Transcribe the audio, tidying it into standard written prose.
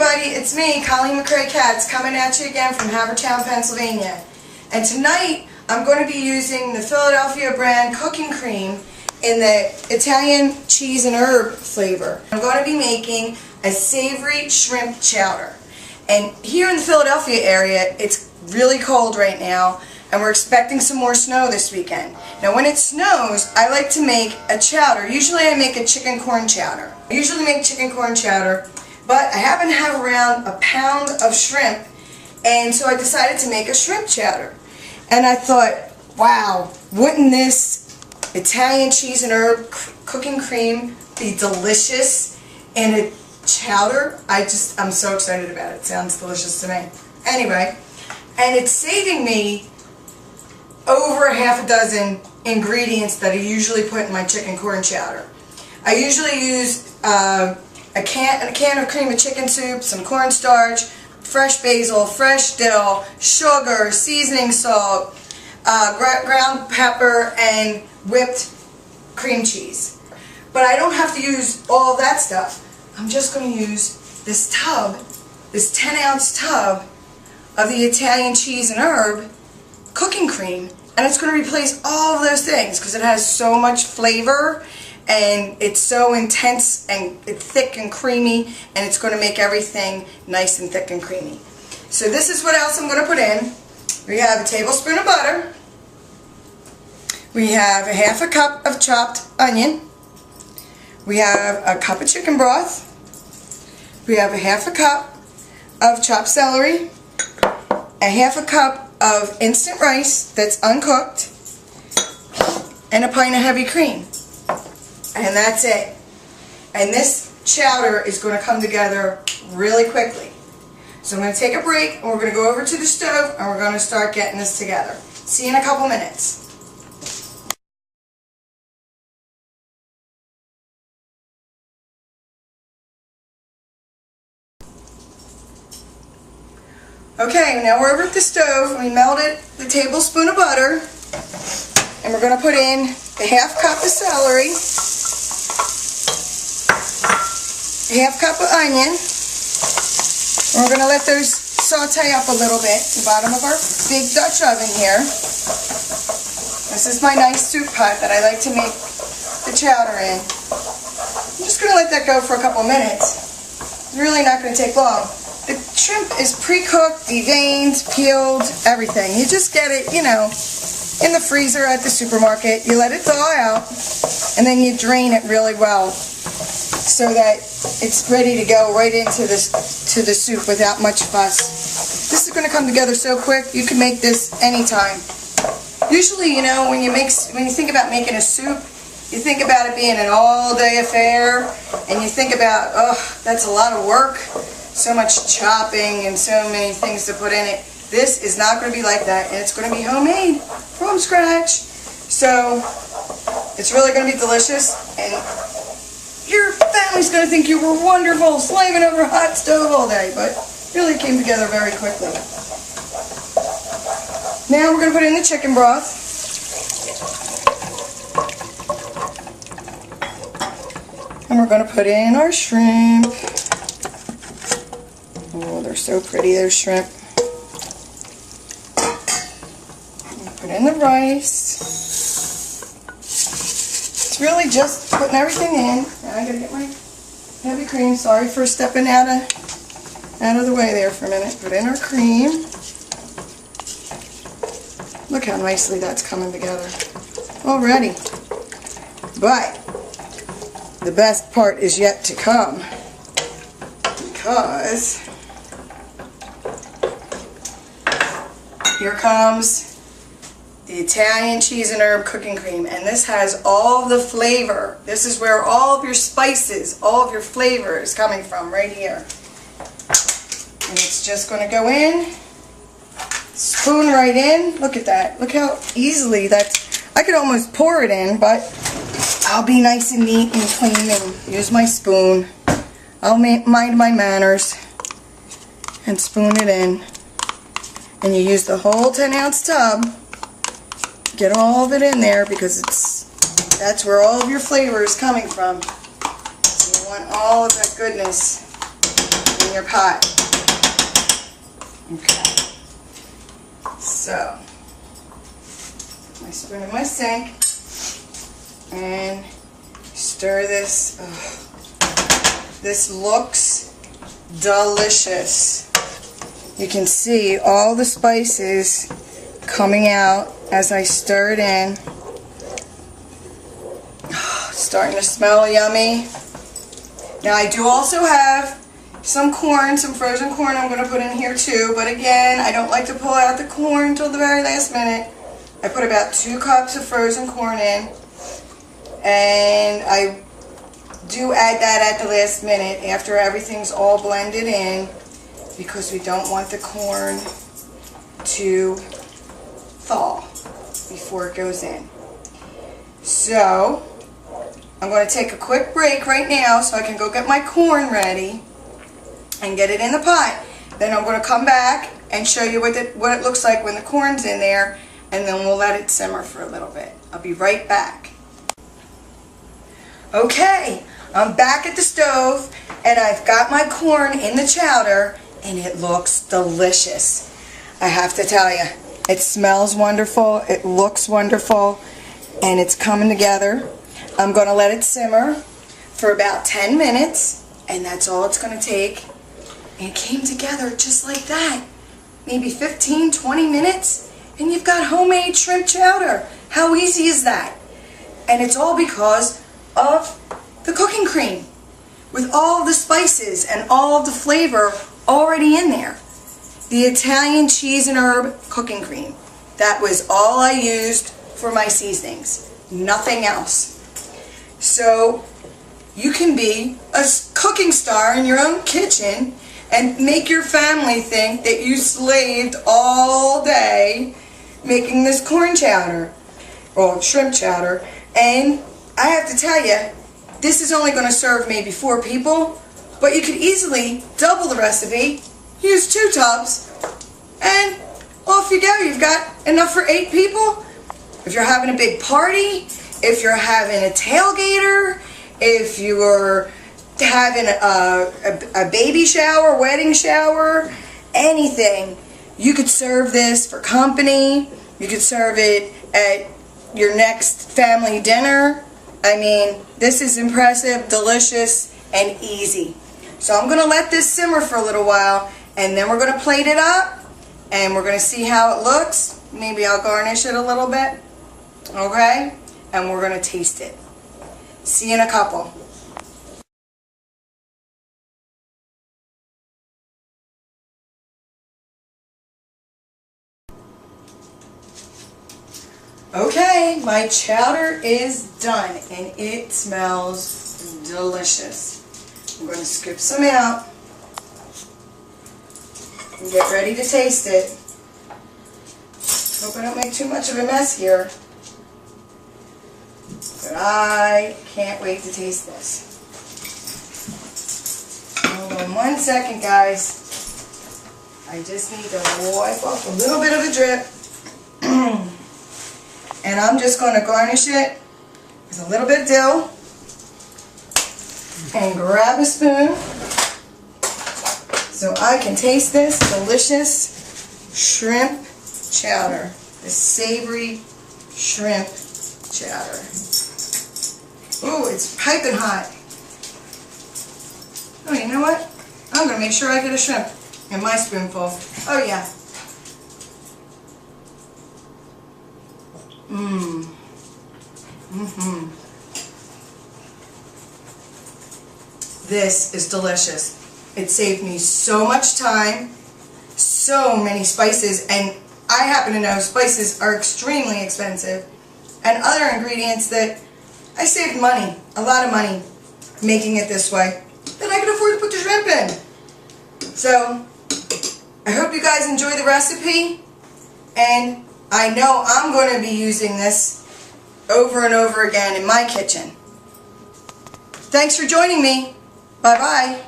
everybody, it's me, Colleen McCrae Katz, coming at you again from Havertown, Pennsylvania. And tonight, I'm going to be using the Philadelphia brand cooking cream in the Italian cheese and herb flavor. I'm going to be making a savory shrimp chowder. And here in the Philadelphia area, it's really cold right now, and we're expecting some more snow this weekend. Now when it snows, I like to make a chowder. Usually I make a chicken corn chowder. I usually make chicken corn chowder, but I happen to have around a pound of shrimp, and so I decided to make a shrimp chowder. And I thought, wow, wouldn't this Italian cheese and herb cooking cream be delicious in a chowder? I'm so excited about it. It sounds delicious to me. Anyway, and it's saving me over half a dozen ingredients that I usually put in my chicken corn chowder. I usually use a can of cream of chicken soup, some cornstarch, fresh basil, fresh dill, sugar, seasoning salt, ground pepper, and whipped cream cheese. But I don't have to use all that stuff. I'm just going to use this tub, this 10-ounce tub of the Italian cheese and herb cooking cream, and it's going to replace all of those things because it has so much flavor and it's so intense and it's thick and creamy, and it's going to make everything nice and thick and creamy. So this is what else I'm going to put in. We have a tablespoon of butter. We have a half a cup of chopped onion. We have a cup of chicken broth. We have a half a cup of chopped celery. A half a cup of instant rice that's uncooked. And a pint of heavy cream. And that's it. And this chowder is going to come together really quickly. So I'm going to take a break, and we're going to go over to the stove, and we're going to start getting this together. See you in a couple minutes. Okay, now we're over at the stove. We melted the tablespoon of butter, and we're going to put in a half cup of celery, a half cup of onion, and we're going to let those saute up a little bit at the bottom of our big Dutch oven here. This is my nice soup pot that I like to make the chowder in. I'm just going to let that go for a couple minutes. It's really not going to take long. The shrimp is pre-cooked, deveined, peeled, everything. You just get it, you know, in the freezer at the supermarket. You let it thaw out, and then you drain it really well so that it's ready to go right into the soup without much fuss. This is going to come together so quick, you can make this anytime. Usually, you know, when you think about making a soup, you think about it being an all-day affair, and you think about, oh, that's a lot of work. So much chopping and so many things to put in it. This is not going to be like that, and it's going to be homemade from scratch. So it's really going to be delicious, and your family's going to think you were wonderful slaving over a hot stove all day, but really came together very quickly. Now we're going to put in the chicken broth. And we're going to put in our shrimp. Oh, they're so pretty, those shrimp. Put in the rice. It's really just putting everything in. Now I gotta get my heavy cream. Sorry for stepping out of the way there for a minute. Put in our cream. Look how nicely that's coming together already. But the best part is yet to come, because here comes the Italian cheese and herb cooking cream, and this has all the flavor. This is where all of your spices, all of your flavor is coming from, right here. And it's just going to go in, spoon right in. Look at that. Look how easily that's, I could almost pour it in, but I'll be nice and neat and clean and use my spoon. I'll mind my manners and spoon it in. And you use the whole 10-ounce tub. Get all of it in there because that's where all of your flavor is coming from. So you want all of that goodness in in your pot. Okay. So, my spoon in my sink and stir this. This looks delicious. You can see all the spices coming out as I stir it in. Starting to smell yummy. Now I do also have some corn, some frozen corn I'm going to put in here too, but again, I don't like to pull out the corn until the very last minute. I put about 2 cups of frozen corn in, and I do add that at the last minute after everything's all blended in, because we don't want the corn to thaw before it goes in. So I'm going to take a quick break right now so I can go get my corn ready and get it in the pot. Then I'm going to come back and show you what it looks like when the corn's in there, and then we'll let it simmer for a little bit. I'll be right back. Okay, I'm back at the stove and I've got my corn in the chowder and it looks delicious. I have to tell you, it smells wonderful, it looks wonderful, and it's coming together. I'm going to let it simmer for about 10 minutes, and that's all it's going to take. And it came together just like that. Maybe 15, 20 minutes, and you've got homemade shrimp chowder. How easy is that? And it's all because of the cooking cream, with all the spices and all the flavor already in there. The Italian cheese and herb cooking cream. That was all I used for my seasonings. Nothing else. So you can be a cooking star in your own kitchen and make your family think that you slaved all day making this corn chowder or shrimp chowder. And I have to tell you, this is only going to serve maybe 4 people, but you could easily double the recipe, use 2 tubs, and off you go. You've got enough for 8 people. If you're having a big party, if you're having a tailgater, if you're having a baby shower, wedding shower, anything, you could serve this for company. You could serve it at your next family dinner. I mean, this is impressive, delicious, and easy. So I'm going to let this simmer for a little while, and then we're going to plate it up, and we're going to see how it looks. Maybe I'll garnish it a little bit, okay? And we're going to taste it. See you in a couple. Okay, my chowder is done and it smells delicious. I'm going to scoop some out and get ready to taste it. Hope I don't make too much of a mess here. But I can't wait to taste this. Hold on 1 second, guys. I just need to wipe off a little bit of the drip. And I'm just going to garnish it with a little bit of dill and grab a spoon so I can taste this delicious shrimp chowder, this savory shrimp chowder. Ooh, it's piping hot. Oh, you know what? I'm going to make sure I get a shrimp in my spoonful. Oh, yeah. This is delicious. It saved me so much time, so many spices, and I happen to know spices are extremely expensive, and other ingredients that I saved money, a lot of money, making it this way, that I could afford to put the shrimp in. So, I hope you guys enjoy the recipe, and I know I'm going to be using this over and over again in my kitchen. Thanks for joining me. Bye-bye.